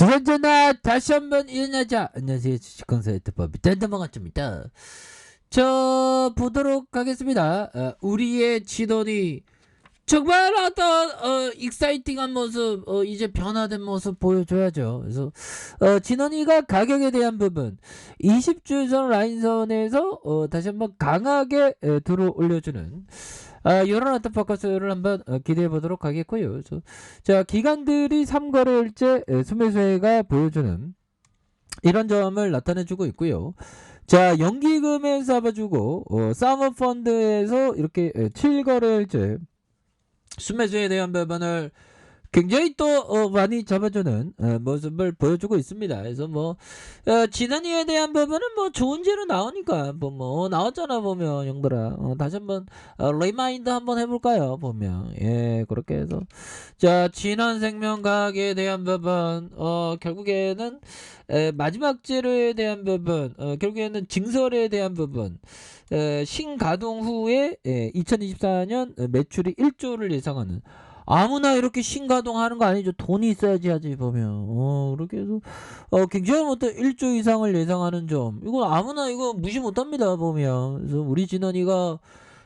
그런저나 다시 한번 일어나자. 안녕하세요. 주식강사의 특법이 딴딴방아입니다. 보도록 하겠습니다. 우리의 진원이 정말 어떤 익사이팅한 모습, 이제 변화된 모습 보여줘야죠. 그래서 진원이가 가격에 대한 부분 20주선 라인선에서 다시 한번 강하게 들어 올려주는 이런 어떤 포커스를 한번 기대해 보도록 하겠고요. 그래서 자, 기관들이 3거래일째 순매수회가 보여주는 이런 점을 나타내주고 있고요. 자, 연기금에 잡아주고 사모펀드에서 이렇게 7거래일째 순매수에 대한 부분을 굉장히 또 많이 잡아주는 모습을 보여주고 있습니다. 그래서 진원이에 대한 부분은 좋은 재료 나오니까 나왔잖아 보면 형들아. 다시 한번 리마인드 한번 해볼까요 보면. 예, 그렇게 해서 자, 진원생명과학에 대한 부분 결국에는 마지막 재료에 대한 부분, 결국에는 증설에 대한 부분, 신가동 후에 2024년 매출이 1조를 예상하는, 아무나 이렇게 신가동하는 거 아니죠. 돈이 있어야지 하지 보면. 그렇게 해서 굉장히 1조 이상을 예상하는 점, 이거 아무나 이거 무시 못합니다 보면. 그래서 우리 진원이가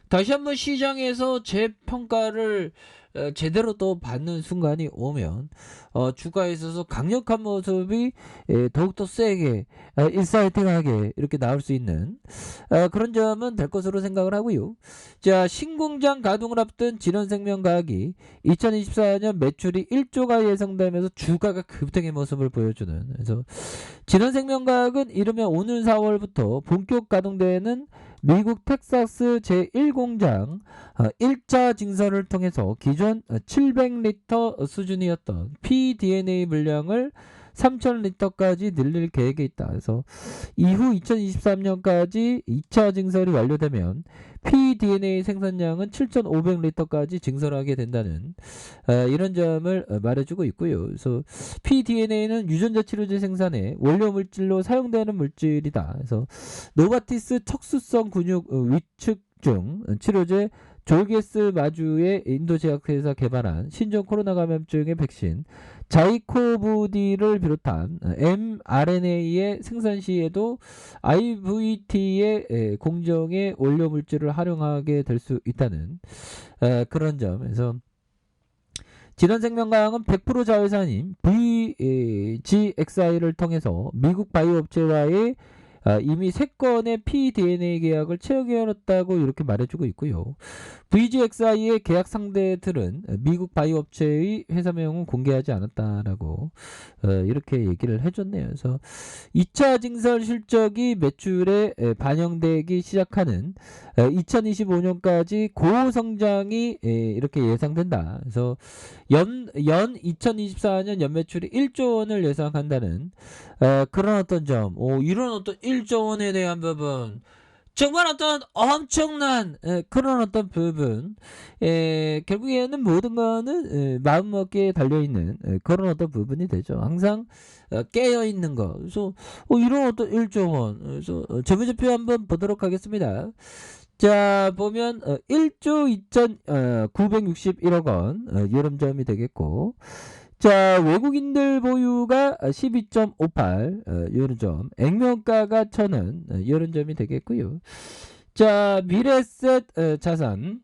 다시 한번 시장에서 재평가를 제대로 또 받는 순간이 오면 주가에 있어서 강력한 모습이 더욱더 세게 일사이팅하게 이렇게 나올 수 있는 그런 점은 될 것으로 생각을 하고요. 자, 신공장 가동을 앞둔 진원생명과학이 2024년 매출이 1조가 예상되면서 주가가 급등의 모습을 보여주는, 그래서 진원생명과학은 이르면 오는 4월부터 본격 가동되는 미국 텍사스 제1공장 1차 증설을 통해서 기존 700리터 수준이었던 pDNA 물량을 3,000리터까지 늘릴 계획에 있다. 그래서 이후 2023년까지 2차 증설이 완료되면 pDNA 생산량은 7,500리터까지 증설하게 된다는 이런 점을 말해주고 있고요. 그래서 pDNA는 유전자 치료제 생산에 원료 물질로 사용되는 물질이다. 그래서 노바티스 척수성 근육 위축증 치료제 졸게스 마주의 인도제약회사 개발한 신종 코로나 감염증의 백신 자이코브디를 비롯한 mRNA의 생산 시에도 IVT의 공정의 원료 물질을 활용하게 될 수 있다는 그런 점에서 진원생명과학은 100% 자회사인 VGXI를 통해서 미국 바이오 업체와의 이미 3건의 pDNA 계약을 체결했다고 이렇게 말해주고 있고요. VGXI의 계약 상대들은 미국 바이오 업체의 회사명은 공개하지 않았다라고 이렇게 얘기를 해줬네요. 그래서 2차 증설 실적이 매출에 반영되기 시작하는 2025년까지 고성장이 이렇게 예상된다. 그래서 연 2024년 연매출이 1조 원을 예상한다는 그런 어떤 점, 이런 어떤 1조 원에 대한 부분, 정말 어떤 엄청난 그런 어떤 부분, 결국에는 모든 거는 마음먹기에 달려있는 그런 어떤 부분이 되죠. 항상 깨어있는 거. 그래서 이런 어떤 1조 원. 그래서 재무제표 한번 보도록 하겠습니다. 자, 보면 1조 2,961억 원 이런 점이 되겠고, 자, 외국인들 보유가 12.58 이런 점, 액면가가 1,000원 이런 점이 되겠고요. 자, 미래에셋 자산,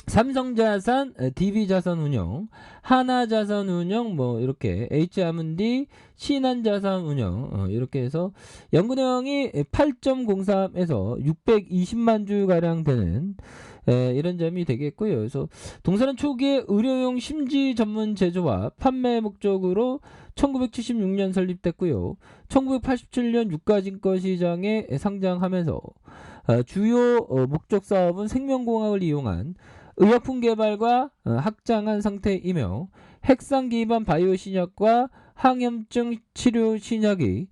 삼성자산, DB자산운용, 하나자산운용, 이렇게 H아문디, 신한자산운용 이렇게 해서 연구내역이 8.03에서 620만 주가량 되는 이런 점이 되겠고요. 그래서 동사는 초기에 의료용 심지 전문 제조와 판매 목적으로 1976년 설립됐고요. 1987년 유가증권 시장에 상장하면서 주요 목적 사업은 생명공학을 이용한 의약품 개발과 확장한 상태이며 핵산 기반 바이오 신약과 항염증 치료 신약이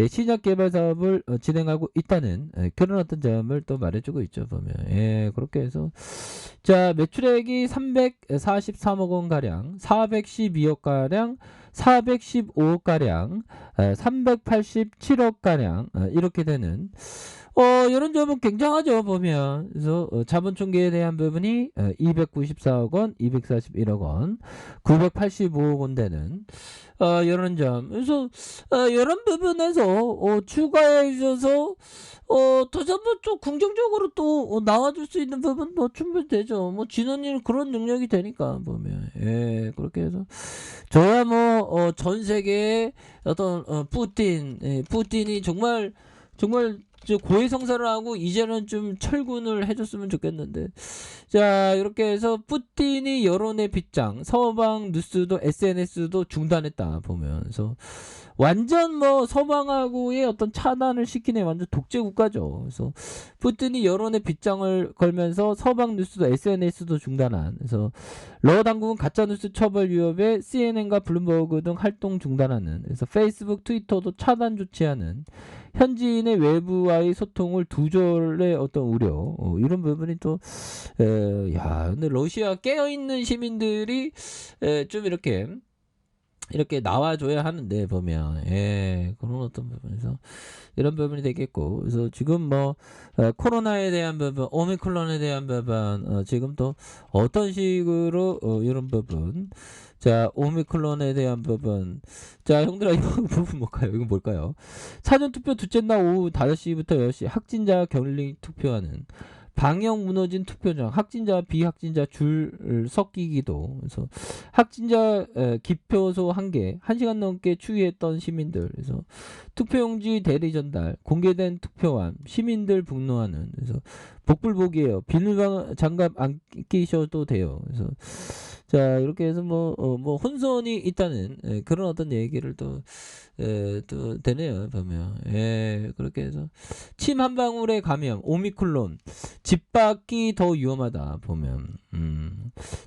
신약 개발 사업을 진행하고 있다는 그런 어떤 점을 또 말해주고 있죠 보면. 그렇게 해서 자, 매출액이 343억 원 가량, 412억 가량 415억가량, 387억가량 이렇게 되는 이런 점은 굉장하죠 보면. 그래서 자본 총계에 대한 부분이 294억 원, 241억 원, 985억 원 되는 이런 점. 그래서 이런 부분에서 추가해 주셔서 다시 한번 좀 긍정적으로 또 나와줄 수 있는 부분 뭐 충분히 되죠. 뭐 진원이는 그런 능력이 되니까 보면. 예, 그렇게 해서 저야 뭐 전 세계의 어떤 푸틴이 정말 고해성사를 하고 이제는 좀 철군을 해줬으면 좋겠는데. 자, 이렇게 해서 푸틴이 여론의 빗장, 서방 뉴스도 SNS도 중단했다 보면서 완전 뭐 서방하고의 어떤 차단을 시키는 완전 독재 국가죠. 그래서 푸틴이 여론의 빗장을 걸면서 서방 뉴스도 SNS도 중단한. 그래서 러 당국은 가짜뉴스 처벌 위협에 CNN과 블룸버그 등 활동 중단하는. 그래서 페이스북, 트위터도 차단 조치하는. 현지인의 외부와의 소통을 두절의 어떤 우려, 이런 부분이 또, 근데 러시아 깨어있는 시민들이 좀 이렇게 나와줘야 하는데 보면 그런 어떤 부분에서 이런 부분이 되겠고. 그래서 지금 뭐 코로나에 대한 부분, 오미크론에 대한 부분, 지금 또 어떤 식으로 이런 부분, 자, 오미크론에 대한 부분. 자, 형들아, 이거 부분 뭘까요? 이거 뭘까요? 사전투표 둘째 날 오후 5시부터 10시 확진자 격리 투표하는. 방역 무너진 투표장, 확진자 비확진자 줄 섞이기도. 그래서 확진자 기표소 1개 1시간 넘게 추위했던 시민들. 그래서 투표용지 대리 전달, 공개된 투표함, 시민들 분노하는. 그래서 복불복이에요. 비닐 장갑 안 끼셔도 돼요. 그래서 자, 이렇게 해서 뭐 혼선이 있다는 그런 어떤 얘기를 또 되네요 보면. 그렇게 해서 침 한 방울에 감염, 오미크론, 집 밖이 더 위험하다 보면.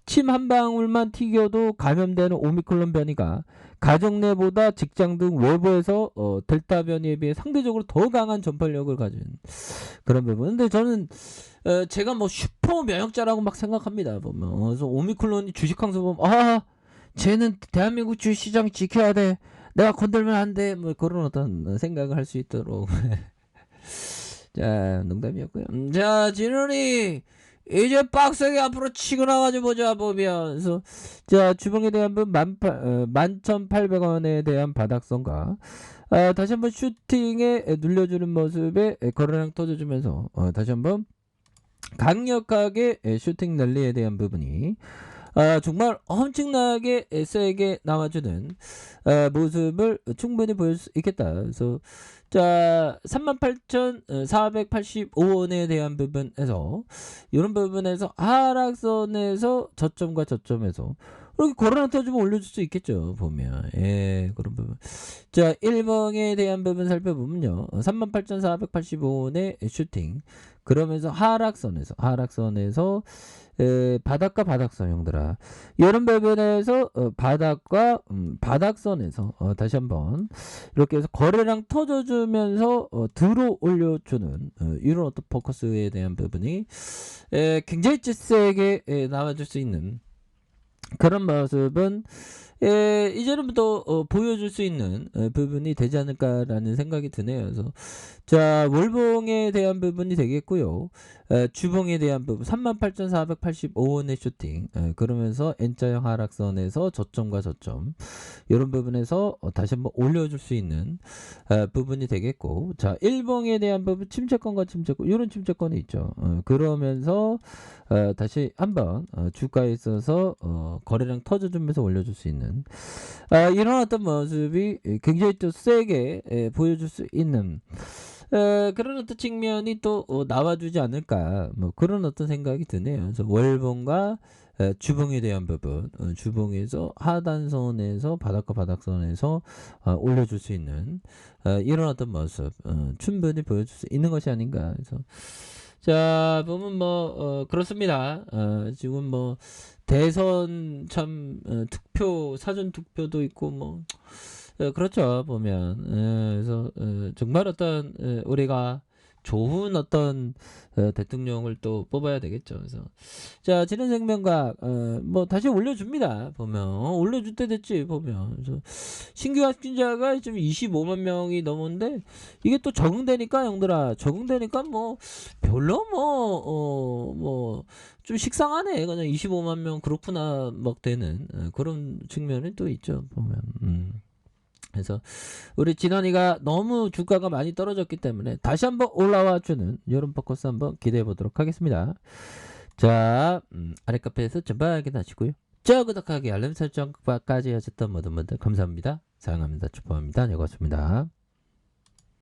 침 한 방울만 튀겨도 감염되는 오미크론 변이가 가정 내보다 직장 등 외부에서 델타 변이에 비해 상대적으로 더 강한 전파력을 가진 그런 부분. 근데 저는 제가 뭐 슈퍼 면역자라고 막 생각합니다 보면. 그래서 오미크론이 주식항소 보면 쟤는 대한민국 주식시장 지켜야 돼, 내가 건들면 안 돼, 뭐 그런 어떤 생각을 할 수 있도록. 자, 농담이었고요. 자, 진원이 이제 빡세게 앞으로 치고 나가자 보자 보면. 그래서 자, 주봉에 대한 분 11,800원에 대한 바닥선과 다시 한번 슈팅에 눌려주는 모습에 거래량 터져주면서 다시 한번 강력하게 슈팅 랠리에 대한 부분이 정말 엄청나게 세게 나와주는 모습을 충분히 보일 수 있겠다. 그래서 자, 38,485원에 대한 부분에서 이런 부분에서 하락선에서 저점과 저점에서 이렇게 거래량 터지면 올려줄 수 있겠죠 보면. 그런 부분. 자, 1번에 대한 부분 살펴보면요, 38,485원의 슈팅, 그러면서 하락선에서 바닥과 바닥선, 형들아, 이런 부분에서 바닥과 바닥선에서 다시 한번 이렇게 해서 거래량 터져주면서 들어 올려주는 이런 어떤 포커스에 대한 부분이 굉장히 세게 나와줄 수 있는 그런 모습은 이제는부터 보여줄 수 있는 부분이 되지 않을까라는 생각이 드네요. 그래서 자, 월봉에 대한 부분이 되겠고요. 주봉에 대한 부분 38,485원의 슈팅, 그러면서 N자형 하락선에서 저점과 저점, 이런 부분에서 다시 한번 올려줄 수 있는 부분이 되겠고. 자, 일봉에 대한 부분 침체권과 침체권, 이런 침체권이 있죠. 그러면서 다시 한번 주가에 있어서 거래량 터져주면서 올려줄 수 있는 이런 어떤 모습이 굉장히 또 세게 보여줄 수 있는 그런 어떤 측면이 또 나와주지 않을까, 뭐 그런 어떤 생각이 드네요. 그래서 월봉과 주봉에 대한 부분, 주봉에서 하단선에서 바닥과 바닥선에서 올려줄 수 있는 이런 어떤 모습 충분히 보여줄 수 있는 것이 아닌가. 그래서 자, 보면 뭐 그렇습니다. 지금 뭐 대선 참 투표, 사전 투표도 있고 뭐 그렇죠 보면. 그래서 정말 어떤 우리가 좋은 어떤 대통령을 또 뽑아야 되겠죠. 그래서 자 진원생명각 뭐 다시 올려줍니다. 보면 올려줄 때 됐지 보면. 그래서 신규 확진자가 지금 25만 명이 넘었는데 이게 또 적응되니까 형들아 적응되니까 뭐 별로 뭐 좀 식상하네. 그냥 25만 명 그렇구나 막 되는 그런 측면이 또 있죠 보면. 그래서 우리 진원이가 너무 주가가 많이 떨어졌기 때문에 다시 한번 올라와 주는 여름 포커스 한번 기대해 보도록 하겠습니다. 자 아래 카페에서 전방 확인하시고요. 저 구독하기 알림 설정까지 하셨던 모든 분들 감사합니다. 사랑합니다. 축복합니다. 네 고맙습니다.